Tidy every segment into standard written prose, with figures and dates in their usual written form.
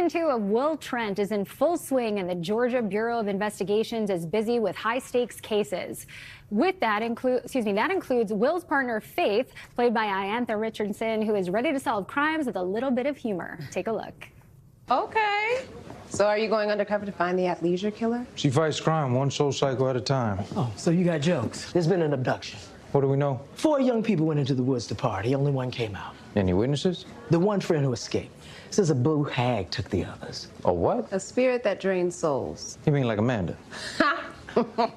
Season 2 of Will Trent is in full swing, and the Georgia Bureau of Investigations is busy with high-stakes cases. With that includes Will's partner Faith, played by Iantha Richardson, who is ready to solve crimes with a little bit of humor. Take a look. Okay. So are you going undercover to find the athleisure killer? She fights crime one soul cycle at a time. Oh, so you got jokes. There's been an abduction. What do we know? 4 young people went into the woods to party. Only one came out. Any witnesses? The one friend who escaped says a blue hag took the others. A what? A spirit that drains souls. You mean like Amanda?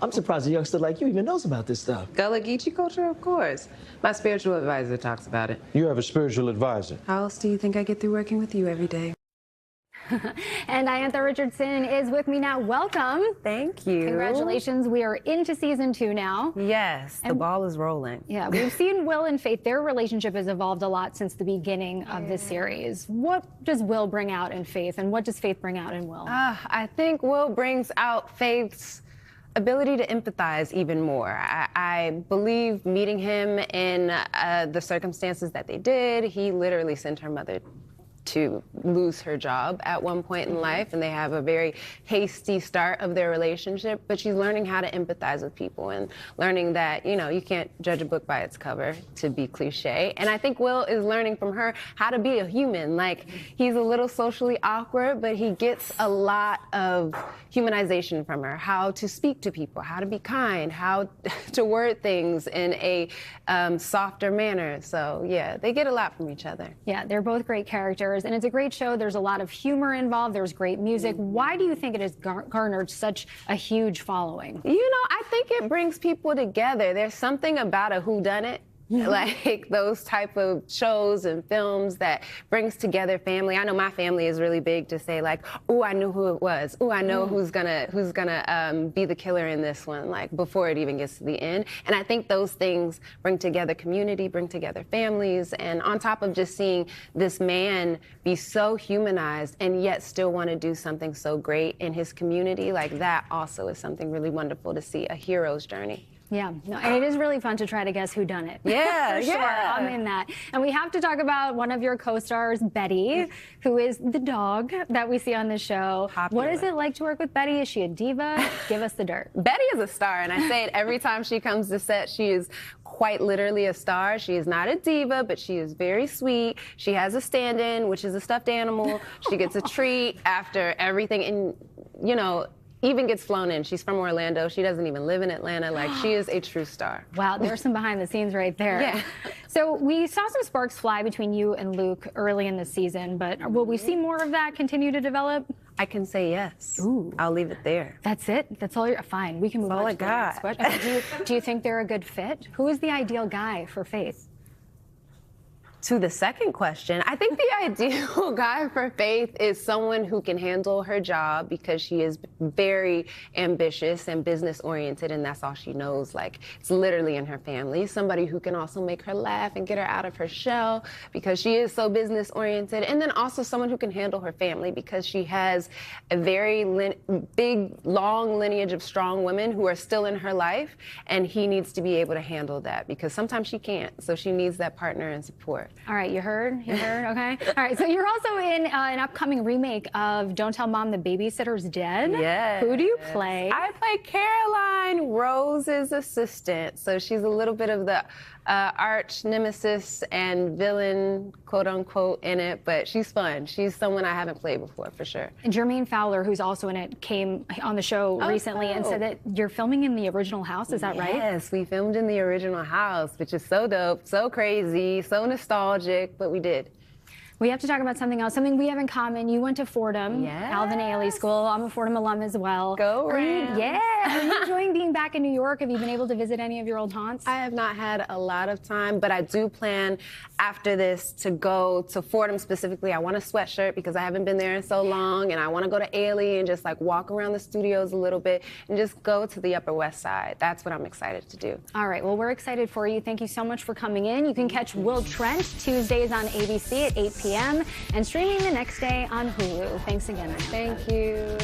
I'm surprised a youngster like you even knows about this stuff. Gullah Geechee culture, of course. My spiritual advisor talks about it. You have a spiritual advisor. How else do you think I get through working with you every day? And Iantha Richardson is with me now. Welcome. Thank you. Congratulations. We are into season 2 now. Yes, the ball is rolling. Yeah, we've seen Will and Faith. Their relationship has evolved a lot since the beginning of the series. What does Will bring out in Faith, and what does Faith bring out in Will? I think Will brings out Faith's ability to empathize even more. I believe meeting him in the circumstances that they did, he literally sent her mother to lose her job at one point in life, and they have a very hasty start of their relationship, but she's learning how to empathize with people and learning that, you know, you can't judge a book by its cover, to be cliche. And I think Will is learning from her how to be a human. Like, he's a little socially awkward, but he gets a lot of humanization from her, how to speak to people, how to be kind, how to word things in a softer manner. So yeah, they get a lot from each other. Yeah, they're both great characters, and it's a great show. There's a lot of humor involved. There's great music. Why do you think it has garnered such a huge following? You know, I think it brings people together. There's something about a whodunit, like those type of shows and films that brings together family. I know my family is really big to say, like, oh, I knew who it was. Oh, I know who's gonna be the killer in this one, like before it even gets to the end. And I think those things bring together community, bring together families, and on top of just seeing this man be so humanized and yet still want to do something so great in his community, like that also is something really wonderful to see, a hero's journey. Yeah, no, and it is really fun to try to guess who done it. Yeah, for sure. yeah. I'm in that. And we have to talk about one of your co-stars, Betty, who is the dog that we see on the show. Popular. What is it like to work with Betty? Is she a diva? Give us the dirt. Betty is a star, and I say it every time she comes to set. She is quite literally a star. She is not a diva, but she is very sweet. She has a stand-in, which is a stuffed animal. She gets a treat after everything, and you know, even gets flown in. She's from Orlando. She doesn't even live in Atlanta. Like, she is a true star. Wow, there's some behind the scenes right there. Yeah. So we saw some sparks fly between you and Luke early in the season, but will we see more of that continue to develop? I can say yes. Ooh. I'll leave it there. That's it? That's all you're, fine. We can move That's on all to the I next got. question. Okay, do you think they're a good fit? Who is the ideal guy for Faith? To the second question, I think the ideal guy for Faith is someone who can handle her job because she is very ambitious and business oriented, and that's all she knows. Like, it's literally in her family. Somebody who can also make her laugh and get her out of her shell because she is so business oriented. And then also someone who can handle her family because she has a very big, long lineage of strong women who are still in her life, and he needs to be able to handle that because sometimes she can't. So she needs that partner and support. All right, you heard, okay? All right, so you're also in an upcoming remake of Don't Tell Mom the Babysitter's Dead. Yes. Who do you play? I play Caroline, Rose's assistant. So she's a little bit of the arch nemesis and villain, quote unquote, in it, but she's fun. She's someone I haven't played before, for sure. And Jermaine Fowler, who's also in it, came on the show recently and said that you're filming in the original house. Is that right? Yes, we filmed in the original house, which is so dope, so crazy, so nostalgic, but we did. We have to talk about something else, something we have in common. You went to Fordham, Alvin Ailey School. I'm a Fordham alum as well. Go Rams. Yeah. Are you enjoying being back in New York? Have you been able to visit any of your old haunts? I have not had a lot of time, but I do plan after this to go to Fordham specifically. I want a sweatshirt because I haven't been there in so long, and I want to go to Ailey and just like walk around the studios a little bit and just go to the Upper West Side. That's what I'm excited to do. All right. Well, we're excited for you. Thank you so much for coming in. You can catch Will Trent Tuesdays on ABC at 8 p.m. and streaming the next day on Hulu. Thanks again. Thank you.